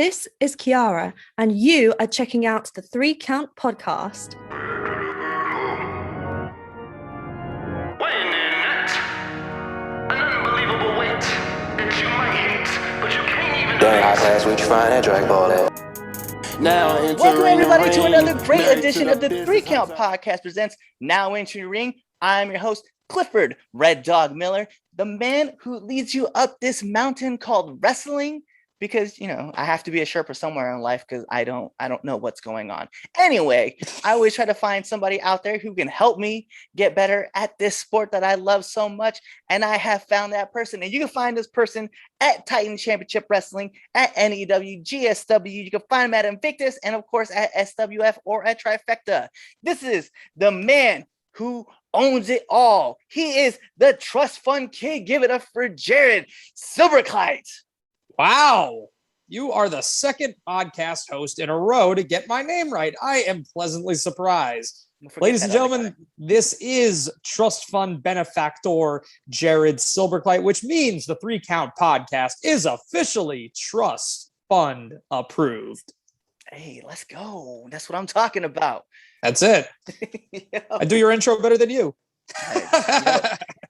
This is Kiara, and you are checking out the 3 Count podcast. Weighing in at an unbelievable weight that you might hate, but you can't even Dang, high pass, we find that drag ball at. Now welcome everybody to another great edition of the 3 Count podcast presents Now Entering the Ring. I'm your host, Clifford Red Dog Miller, the man who leads you up this mountain called wrestling, because I have to be a Sherpa somewhere in life because I don't know what's going on. Anyway, I always try to find somebody out there who can help me get better at this sport that I love so much, and I have found that person. And you can find this person at Titan Championship Wrestling, at NEW, GSW. You can find him at Invictus, and of course at SWF or at Trifecta. This is the man who owns it all. He is the Trust Fund Kid. Give it up for Jared Silberkliet. Wow, you are the second podcast host in a row to get my name right. I am pleasantly surprised. Ladies and gentlemen, this is Trust Fund benefactor Jared Silberkliet, which means the 3 Count podcast is officially Trust Fund approved. Hey, let's go. That's what I'm talking about. That's it. I do your intro better than you.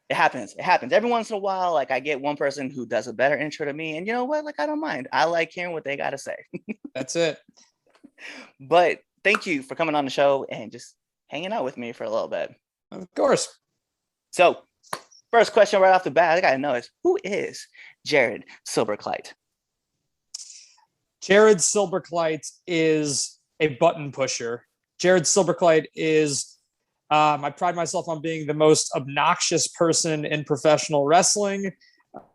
It happens. Every once in a while, I get one person who does a better intro to me, and you know what? I don't mind. I like hearing what they got to say. That's it. But thank you for coming on the show and just hanging out with me for a little bit. Of course. So, first question right off the bat, I got to know is, who is Jared Silberkliet? Jared Silberkliet is a button pusher. Jared Silberkliet is I pride myself on being the most obnoxious person in professional wrestling.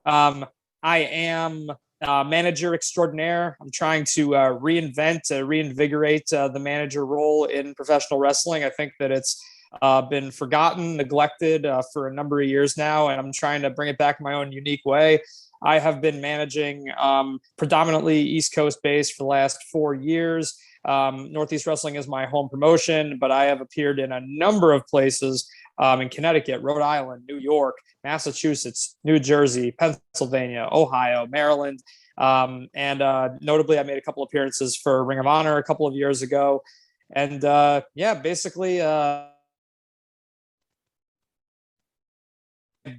I am manager extraordinaire. I'm trying to reinvigorate the manager role in professional wrestling. I think that it's been forgotten, neglected for a number of years now, and I'm trying to bring it back in my own unique way. I have been managing predominantly East Coast based for the last 4 years. Northeast Wrestling is my home promotion, but I have appeared in a number of places in Connecticut, Rhode Island, New York, Massachusetts, New Jersey, Pennsylvania, Ohio, Maryland. And notably, I made a couple appearances for Ring of Honor a couple of years ago. And basically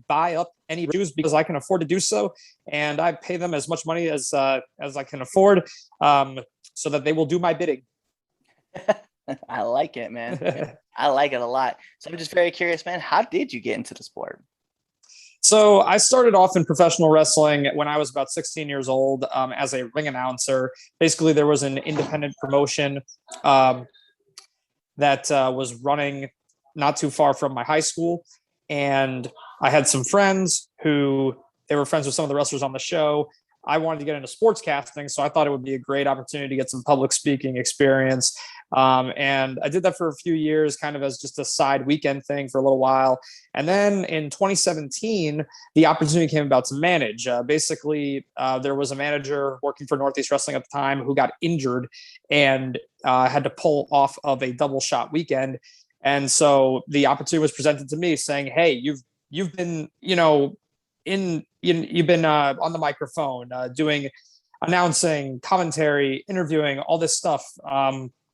buy up any dues because I can afford to do so. And I pay them as much money as I can afford. So that they will do my bidding. I like it, man. I like it a lot. So I'm just very curious, man. How did you get into the sport? So I started off in professional wrestling when I was about 16 years old as a ring announcer. Basically, there was an independent promotion that was running not too far from my high school. And I had some friends who they were friends with some of the wrestlers on the show. I wanted to get into sports casting, so I thought it would be a great opportunity to get some public speaking experience. And I did that for a few years, kind of as just a side weekend thing for a little while. And then in 2017, the opportunity came about to manage. There was a manager working for Northeast Wrestling at the time who got injured and had to pull off of a double shot weekend. And so the opportunity was presented to me saying, hey, you've been, you've been on the microphone, doing announcing, commentary, interviewing, all this stuff.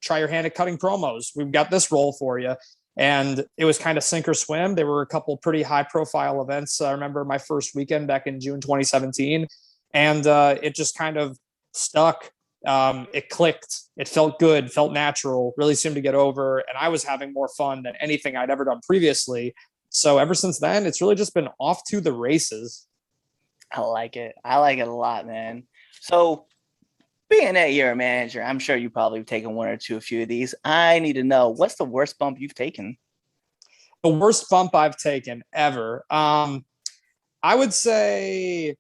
Try your hand at cutting promos. We've got this role for you. And it was kind of sink or swim. There were a couple pretty high profile events. I remember my first weekend back in June 2017, and it just kind of stuck. It clicked. It felt good, felt natural, really seemed to get over. And I was having more fun than anything I'd ever done previously. So ever since then, it's really just been off to the races. I like it. I like it a lot, man. So being that you're a manager, I'm sure you probably taken one or two, a few of these. I need to know, what's the worst bump you've taken? The worst bump I've taken ever. I would say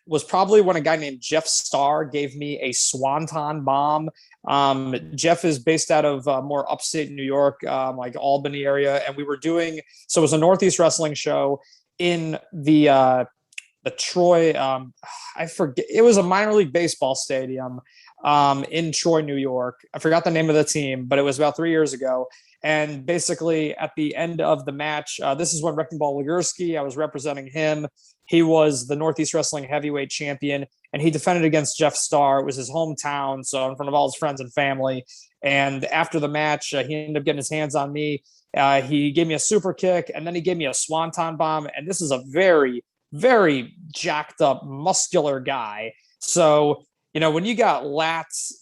was probably when a guy named Jeff Starr gave me a swanton bomb. Jeff is based out of more upstate New York, like Albany area. And we were so it was a Northeast Wrestling show in the Troy, I forget, it was a minor league baseball stadium in Troy, New York. I forgot the name of the team, but it was about 3 years ago. And basically at the end of the match, this is when Wrecking Ball Legursky, I was representing him. He was the Northeast Wrestling Heavyweight Champion, and he defended against Jeff Starr. It was his hometown, so in front of all his friends and family. And after the match, he ended up getting his hands on me. He gave me a super kick, and then he gave me a swanton bomb. And this is a very, very jacked up, muscular guy. So, when you got lats,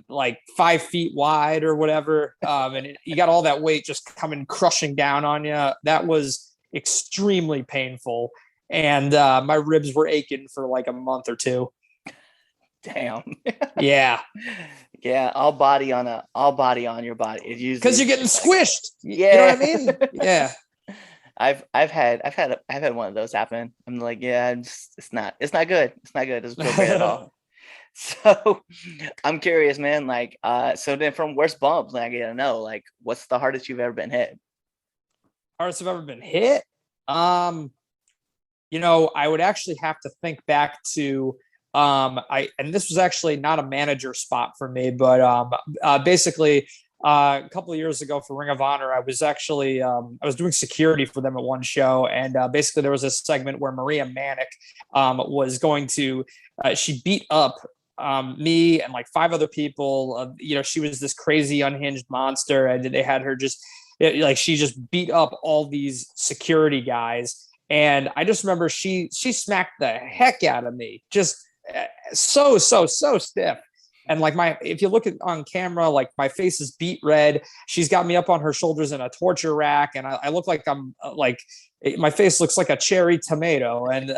like 5 feet wide or whatever, and you got all that weight just coming crushing down on you, that was extremely painful. And my ribs were aching for like a month or two. Damn. Yeah. Yeah. All body on your body. Because you're getting squished. Yeah. You know what I mean? Yeah. I've had one of those happen. I'm like, yeah, it's not good. It's not good. It doesn't feel great at all. So I'm curious, man. Like, so then from worst bumps, like, I gotta know, like, what's the hardest you've ever been hit? Hardest I've ever been hit? I would actually have to think back to and this was actually not a manager spot for me, but basically a couple of years ago for Ring of Honor, I was actually I was doing security for them at one show, and basically there was a segment where Maria Manic was going to she beat up me and like 5 other people. She was this crazy unhinged monster, and they had her she just beat up all these security guys. And I just remember she smacked the heck out of me, just so stiff. And like if you look at on camera, like my face is beat red. She's got me up on her shoulders in a torture rack, and I look like I'm my face looks like a cherry tomato. And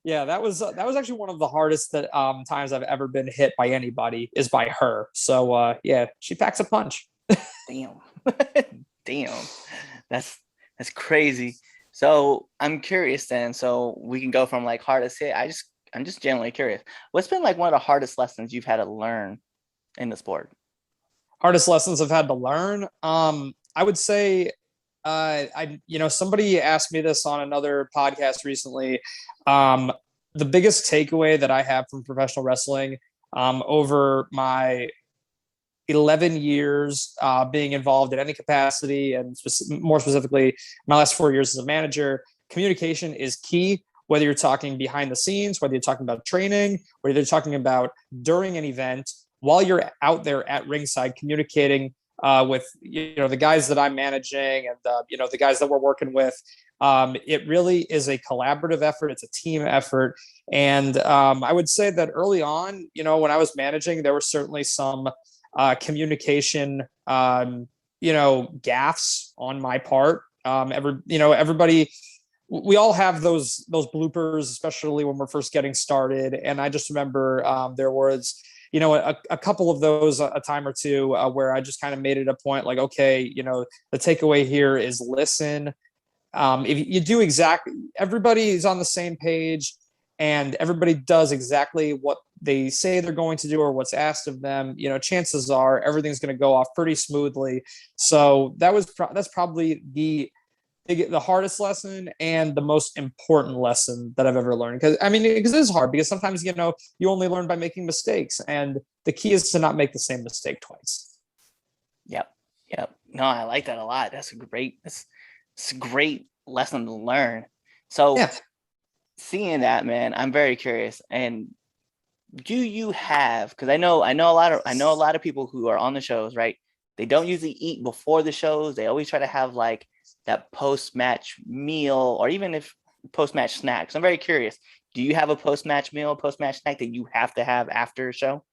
yeah, that was actually one of the hardest times I've ever been hit by anybody is by her. So yeah, she packs a punch. Damn. Damn. That's crazy. So I'm curious then. So we can go from like hardest hit. I'm just genuinely curious. What's been like one of the hardest lessons you've had to learn in the sport? Hardest lessons I've had to learn. I would say, somebody asked me this on another podcast recently. The biggest takeaway that I have from professional wrestling, over my 11 years being involved in any capacity, and more specifically my last 4 years as a manager, communication is key. Whether you're talking behind the scenes, whether you're talking about training, whether you're talking about during an event, while you're out there at ringside communicating with the guys that I'm managing and the guys that we're working with, it really is a collaborative effort. It's a team effort. And I would say that early on, when I was managing, there were certainly some communication, gaffes on my part. Everybody, we all have those bloopers, especially when we're first getting started. And I just remember there was, a couple of those, a time or two, where I just kind of made it a point, like, okay, the takeaway here is listen. If you do everybody is on the same page, and everybody does exactly what they say they're going to do or what's asked of them, chances are everything's going to go off pretty smoothly. So that's probably the hardest lesson and the most important lesson that I've ever learned. Because it is hard, because sometimes, you only learn by making mistakes, and the key is to not make the same mistake twice. Yep. No, I like that a lot. That's a great lesson to learn. So yeah. Seeing that, man, I'm very curious. And do you have, because I know a lot of people who are on the shows, right? They don't usually eat before the shows. They always try to have like that post-match meal, or even if post-match snacks. I'm very curious. Do you have a post-match meal, post-match snack that you have to have after a show?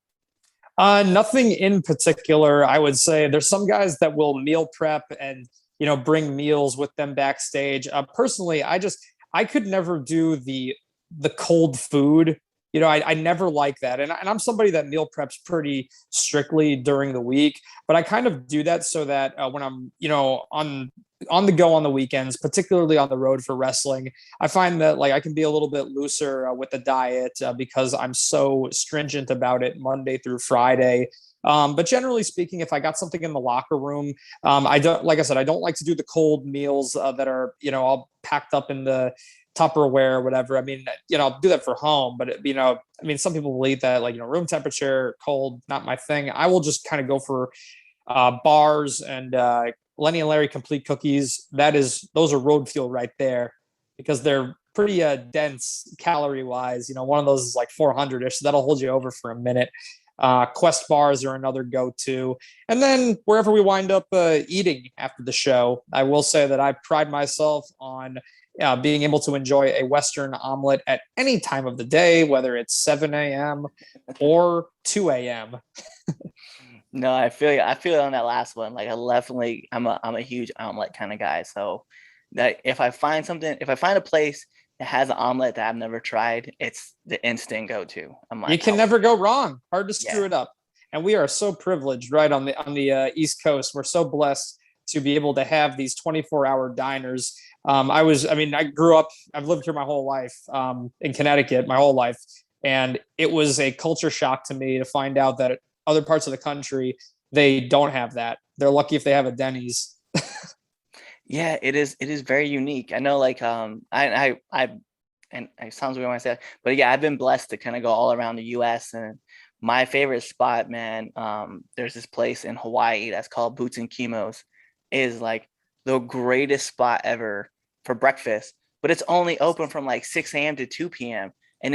Nothing in particular. I would say there's some guys that will meal prep and, bring meals with them backstage. Personally, I could never do the cold food. I never like that. And I'm somebody that meal preps pretty strictly during the week, but I kind of do that so that when I'm, on the go on the weekends, particularly on the road for wrestling, I find that like I can be a little bit looser with the diet because I'm so stringent about it Monday through Friday. But generally speaking, if I got something in the locker room, I don't like to do the cold meals that are, all packed up in the Tupperware or whatever. I'll do that for home, but some people will eat that like, room temperature, cold, not my thing. I will just kind of go for bars and Lenny and Larry complete cookies. Those are road fuel right there. because they're pretty dense calorie wise. You know, one of those is like 400-ish, so that'll hold you over for a minute. Quest bars are another go-to. And then wherever we wind up eating after the show, I will say that I pride myself on being able to enjoy a Western omelet at any time of the day, whether it's 7 a.m. or 2 a.m. No, I feel you. I feel it on that last one. Like I'm a huge omelet kind of guy. So that if I find a place that has an omelet that I've never tried, it's the instant go-to. I'm like, you can never go wrong. Hard to screw Yeah. it up. And we are so privileged, right, on the East Coast. We're so blessed to be able to have these 24-hour diners. I grew up, I've lived here my whole life, in Connecticut, my whole life. And it was a culture shock to me to find out that other parts of the country, they don't have that. They're lucky if they have a Denny's. Yeah, it is very unique. I know, like, I and it sounds weird when I say that, but yeah, I've been blessed to kind of go all around the US, and my favorite spot, man, there's this place in Hawaii that's called Boots and Kimos. Is like the greatest spot ever for breakfast, but it's only open from like 6 a.m. to 2 p.m. And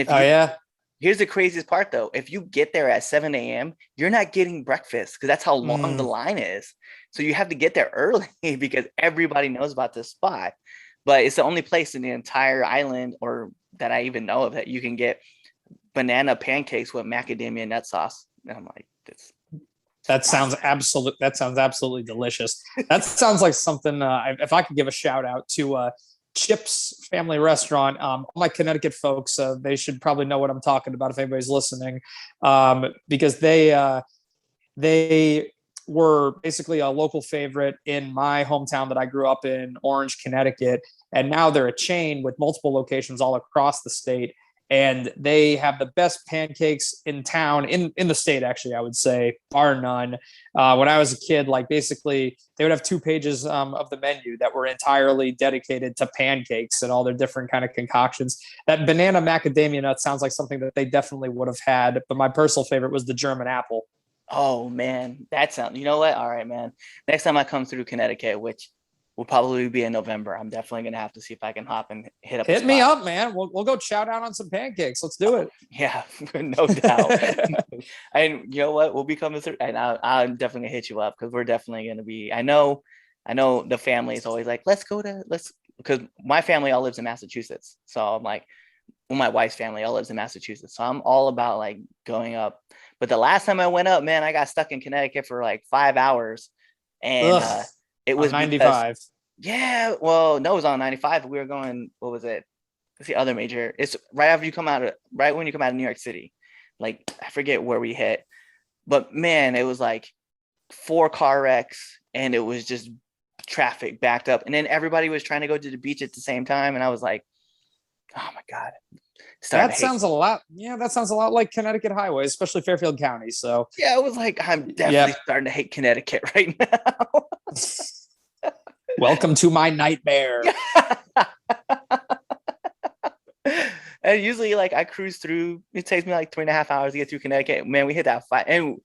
here's the craziest part though, if you get there at 7 a.m., you're not getting breakfast because that's how long the line is. So you have to get there early because everybody knows about this spot. But it's the only place in the entire island, or that I even know of, that you can get banana pancakes with macadamia nut sauce. And I'm like, that sounds absolutely delicious. That sounds like something. If I could give a shout out to Chip's Family Restaurant, all my Connecticut folks, they should probably know what I'm talking about if anybody's listening, because they were basically a local favorite in my hometown that I grew up in, Orange, Connecticut, and now they're a chain with multiple locations all across the state. And they have the best pancakes in town, in the state, actually, I would say, bar none. When I was a kid, like basically they would have 2 pages of the menu that were entirely dedicated to pancakes and all their different kind of concoctions. That banana macadamia nut sounds like something that they definitely would have had. But my personal favorite was the German apple. Oh man, that sounds, you know what? All right, man. Next time I come through Connecticut, which will probably be in November, I'm definitely gonna have to see if I can hop and hit me up, man. We'll go chow down on some pancakes. Let's do it. Yeah, no doubt. And you know what? We'll be coming through, and I'm definitely gonna hit you up because we're definitely gonna be. I know the family is always like, because my family all lives in Massachusetts, so I'm like, well, my wife's family all lives in Massachusetts, so I'm all about like going up. But the last time I went up, man, I got stuck in Connecticut for like 5 hours, and it was 95. Yeah, well, no, it was on 95. We were going. What was it? It's the other major. It's right when you come out of New York City. Like, I forget where we hit, but man, it was like 4 car wrecks, and it was just traffic backed up, and then everybody was trying to go to the beach at the same time, and I was like, oh my god. That sounds a lot like Connecticut highways, especially Fairfield County. So yeah, it was like, I'm definitely starting to hate Connecticut right now. Welcome to my nightmare. And usually, like, I cruise through. It takes me like 3.5 hours to get through Connecticut. Man, we hit that 5, and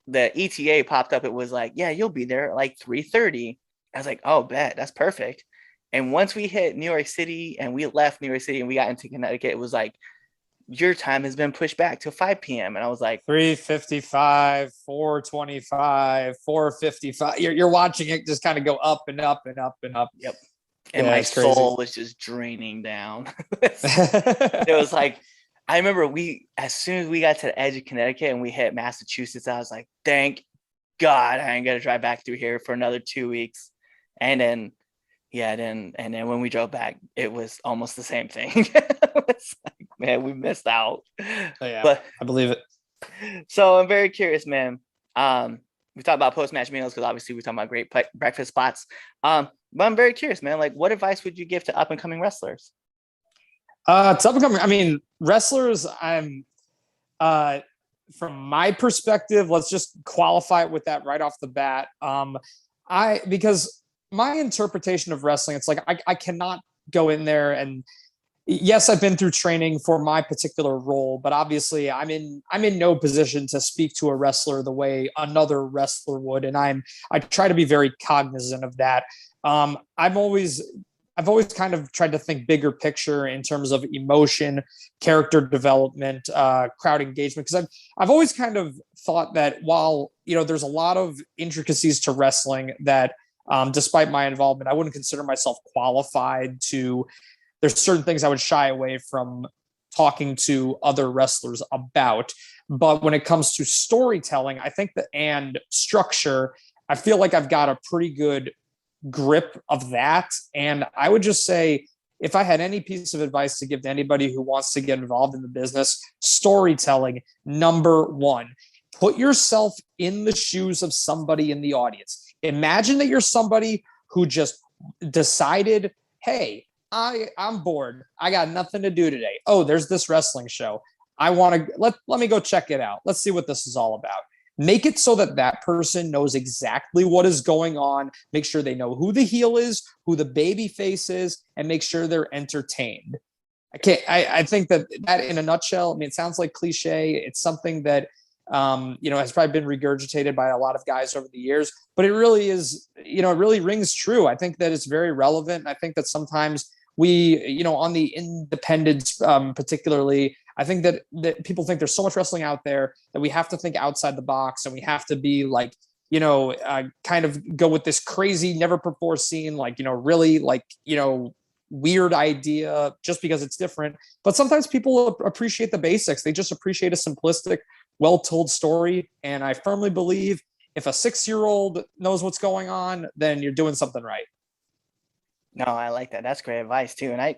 the ETA popped up. It was like, yeah, you'll be there at like 3:30. I was like, oh, bet, that's perfect. And once we hit New York City and we left New York City and we got into Connecticut, it was like, your time has been pushed back to 5 p.m. And I was like, 3:55, 4:25, 4:55. You're watching it just kind of go up and up and up and up. Yep. And my soul was just draining down. It was like, I remember as soon as we got to the edge of Connecticut and we hit Massachusetts, I was like, thank God I ain't got to drive back through here for another 2 weeks. And then, when we drove back, it was almost the same thing. It's like, man, we missed out. Oh, yeah, but I believe it. So I'm very curious, man. We talked about post-match meals because obviously we're talking about great breakfast spots. But I'm very curious, man. Like, what advice would you give to up-and-coming wrestlers? Wrestlers, from my perspective, let's just qualify it with that right off the bat. Because my interpretation of wrestling, it's like I cannot go in there and, yes, I've been through training for my particular role, but obviously I'm in no position to speak to a wrestler the way another wrestler would, and I try to be very cognizant of that. I I've always kind of tried to think bigger picture in terms of emotion, character development, crowd engagement. Because I've always kind of thought that while, there's a lot of intricacies to wrestling that, despite my involvement, I wouldn't consider myself qualified to. There's certain things I would shy away from talking to other wrestlers about. But when it comes to storytelling, I think and structure, I feel like I've got a pretty good grip of that. And I would just say, if I had any piece of advice to give to anybody who wants to get involved in the business, storytelling, number one. Put yourself in the shoes of somebody in the audience. Imagine that you're somebody who just decided, hey, I'm bored. I got nothing to do today. Oh, there's this wrestling show. I want to let me go check it out. Let's see what this is all about. Make it so that person knows exactly what is going on. Make sure they know who the heel is, who the baby face is, and make sure they're entertained. I think that in a nutshell, it sounds like cliche. It's something that, has probably been regurgitated by a lot of guys over the years, but it really is, it really rings true. I think that it's very relevant. I think that sometimes we, on the independents, particularly, I think that people think there's so much wrestling out there that we have to think outside the box, and we have to be like, kind of go with this crazy, never before seen, really weird idea just because it's different. But sometimes people appreciate the basics. They just appreciate a simplistic, well-told story. And I firmly believe if a 6-year-old knows what's going on, then you're doing something right. No, I like that. That's great advice too. And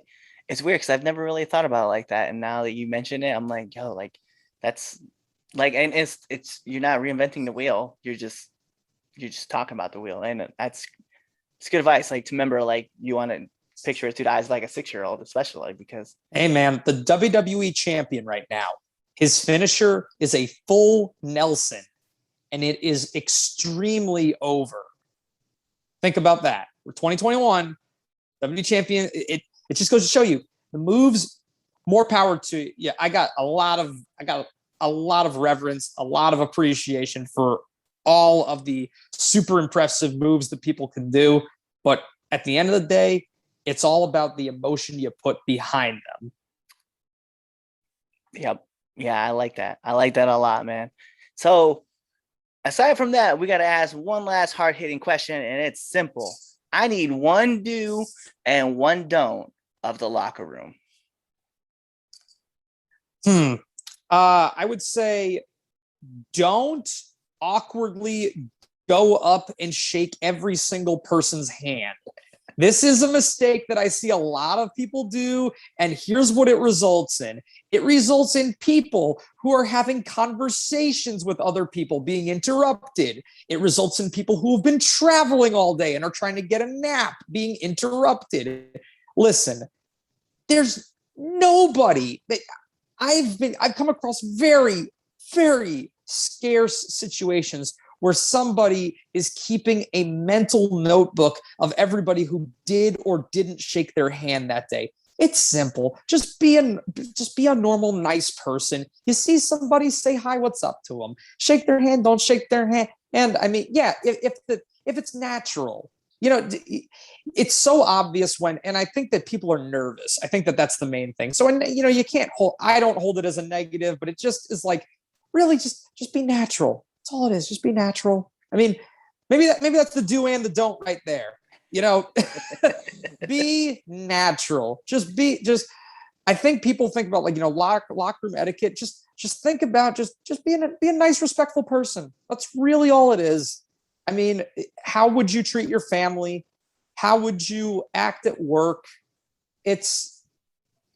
it's weird because I've never really thought about it like that. And now that you mention it, I'm like, yo, that's and it's you're not reinventing the wheel. You're just talking about the wheel. And it's good advice. To remember, you want to picture it through the eyes like a 6-year-old, especially because. Hey man, the WWE champion right now, his finisher is a full Nelson, and it is extremely over. Think about that. We're 2021, WWE champion. It just goes to show you the moves. More power to you. I got a lot of reverence, a lot of appreciation for all of the super impressive moves that people can do. But at the end of the day, it's all about the emotion you put behind them. Yep. Yeah, I like that. I like that a lot, man. So aside from that, we got to ask one last hard-hitting question, and it's simple. I need one do and one don't of the locker room. I would say don't awkwardly go up and shake every single person's hand. This is a mistake that I see a lot of people do, and here's what it results in. It results in people who are having conversations with other people being interrupted. It results in people who have been traveling all day and are trying to get a nap being interrupted. Listen, there's nobody that I've come across very, very scarce situations where somebody is keeping a mental notebook of everybody who did or didn't shake their hand that day. It's simple. Just be a normal, nice person. You see somebody, say hi, what's up to them. Shake their hand, don't shake their hand. And if it's natural, it's so obvious and I think that people are nervous. I think that that's the main thing. So, you can't I don't hold it as a negative, but it just is really just be natural. That's all it is. Just be natural. Maybe that's the do and the don't right there. Be natural. I think people think about locker room etiquette. Just think about just be a nice, respectful person. That's really all it is. How would you treat your family? How would you act at work? It's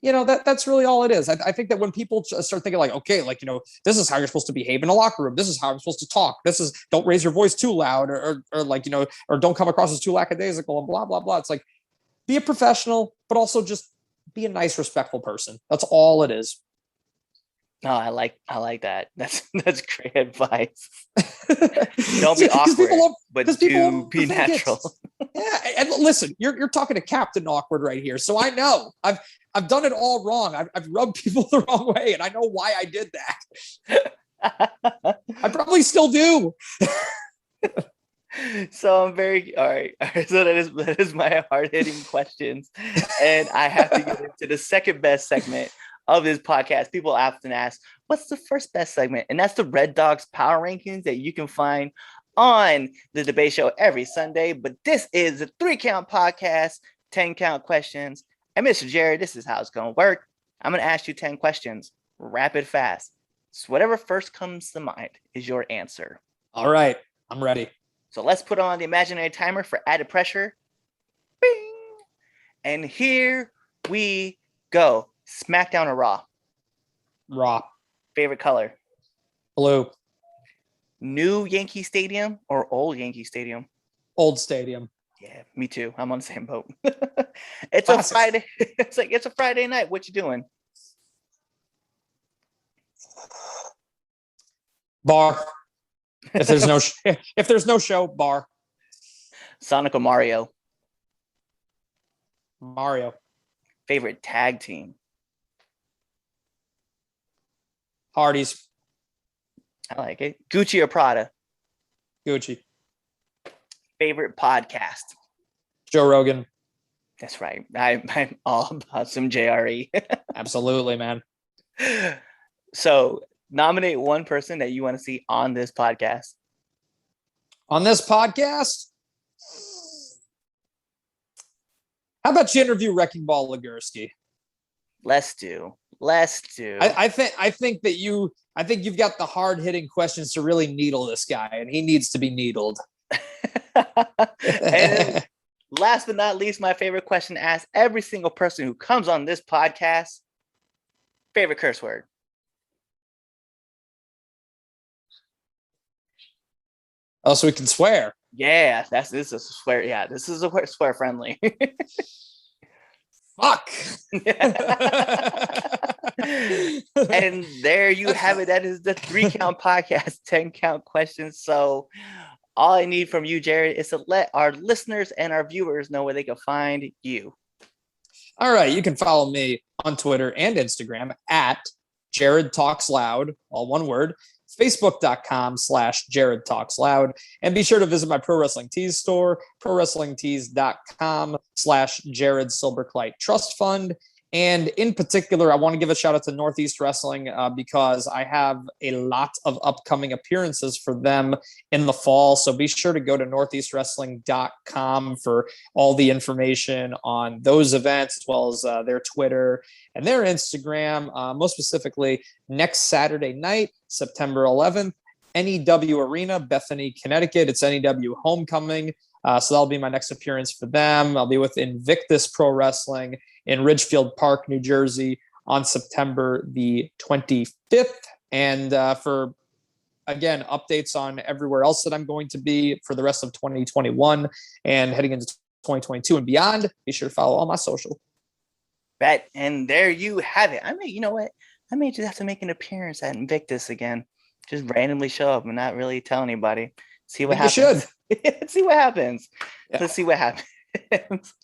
that's really all it is. I think that when people start thinking this is how you're supposed to behave in a locker room. This is how I'm supposed to talk. Don't raise your voice too loud or don't come across as too lackadaisical and blah, blah, blah. It's be a professional, but also just be a nice, respectful person. That's all it is. No, I like that. That's great advice. Don't be awkward, but do be natural. Yeah, and listen, you're talking to Captain Awkward right here, so I know I've done it all wrong. I've rubbed people the wrong way, and I know why I did that. I probably still do. So I'm very all right. All right. So that is my hard hitting questions, and I have to get into the second best segment of this podcast. People often ask, "What's the first best segment?" And that's the Red Dogs Power Rankings that you can find on the debate show every Sunday. But this is the 3 Count Podcast, 10 count questions. And Mr. Jared, this is how it's going to work. I'm going to ask you 10 questions, rapid fast. So whatever first comes to mind is your answer. All right, I'm ready. So let's put on the imaginary timer for added pressure. Bing! And here we go. SmackDown or Raw? Raw. Favorite color? Blue. New Yankee Stadium or old Yankee Stadium? Old stadium. Yeah, me too. I'm on the same boat. It's Classics. a Friday. It's a Friday night. What you doing? Bar. If there's no show, bar. Sonic or Mario? Mario. Favorite tag team? Hardy's. I like it. Gucci or Prada? Gucci. Favorite podcast? Joe Rogan. That's right. I'm all about some JRE. Absolutely, man. So nominate one person that you want to see on this podcast. On this podcast, how about you interview Wrecking Ball Legursky? Let's do. I think you've got the hard hitting questions to really needle this guy, and he needs to be needled. And last but not least, my favorite question to ask every single person who comes on this podcast: favorite curse word? Oh, so we can swear. Yeah, this is a swear. Yeah, this is a swear friendly. Fuck. And there you have it. That is the 3 Count Podcast, 10 count questions. So all I need from you, Jared, is to let our listeners and our viewers know where they can find you. All right, you can follow me on Twitter and Instagram at Jared Talks Loud, all one word. Facebook.com/Jared Talks Loud. And be sure to visit my Pro Wrestling Tees store, ProWrestlingTees.com/Jared Silberkliet Trust Fund. And in particular, I want to give a shout out to Northeast Wrestling because I have a lot of upcoming appearances for them in the fall. So be sure to go to northeastwrestling.com for all the information on those events, as well as their Twitter and their Instagram. Most specifically, next Saturday night, September 11th, NEW Arena, Bethany, Connecticut. It's NEW Homecoming. So that'll be my next appearance for them. I'll be with Invictus Pro Wrestling in Ridgefield Park, New Jersey on September the 25th. And for, again, updates on everywhere else that I'm going to be for the rest of 2021 and heading into 2022 and beyond, be sure to follow all my social. Bet. And there you have it. You know what? I may just have to make an appearance at Invictus again. Just randomly show up and not really tell anybody. See what happens. You should. See what happens. Yeah. Let's see what happens.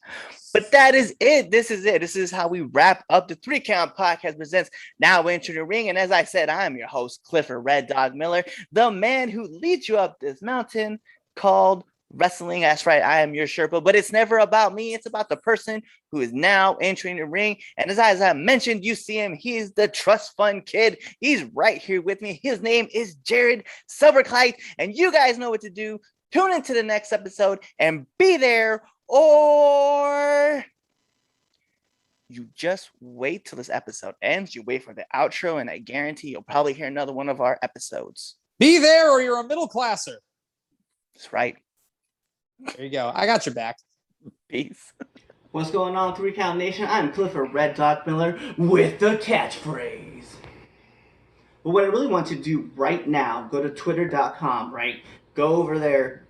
But that is it. This is it. This is how we wrap up the 3 Count Podcast presents Now Enter the Ring. And as I said, I'm your host, Clifford Red Dog Miller, the man who leads you up this mountain called wrestling. That's right. I am your Sherpa, but it's never about me. It's about the person who is now entering the ring. And as I mentioned, you see him. He's the trust fund kid. He's right here with me. His name is Jared Silberkliet. And you guys know what to do. Tune into the next episode and be there, or you just wait till this episode ends. You wait for the outro, and I guarantee you'll probably hear another one of our episodes. Be there or you're a middle classer. That's right. There you go. I got your back. Peace. What's going on, 3 Count Nation? I'm Clifford Red Dog Miller with the catchphrase. But what I really want to do right now, go to twitter.com, right? Go over there,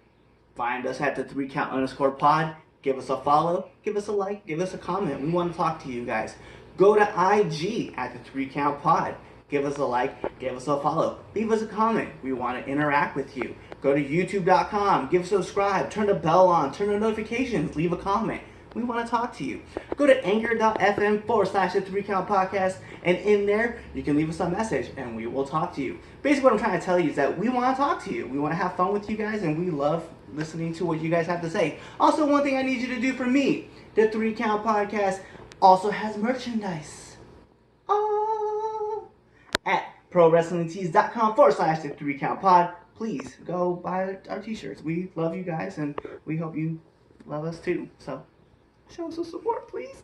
find us at the 3Count_pod, give us a follow, give us a like, give us a comment. We want to talk to you guys. Go to IG at the 3Count Pod. Give us a like, give us a follow, leave us a comment. We want to interact with you. Go to youtube.com, give a subscribe, turn the bell on, turn the notifications, leave a comment. We want to talk to you. Go to anchor.fm/the 3 Count Podcast, and in there, you can leave us a message, and we will talk to you. Basically, what I'm trying to tell you is that we want to talk to you. We want to have fun with you guys, and we love listening to what you guys have to say. Also, one thing I need you to do for me, the 3 Count Podcast also has merchandise. Oh, at prowrestlingtees.com/the 3 Count Pod. Please go buy our t-shirts. We love you guys, and we hope you love us too. So show us some support, please.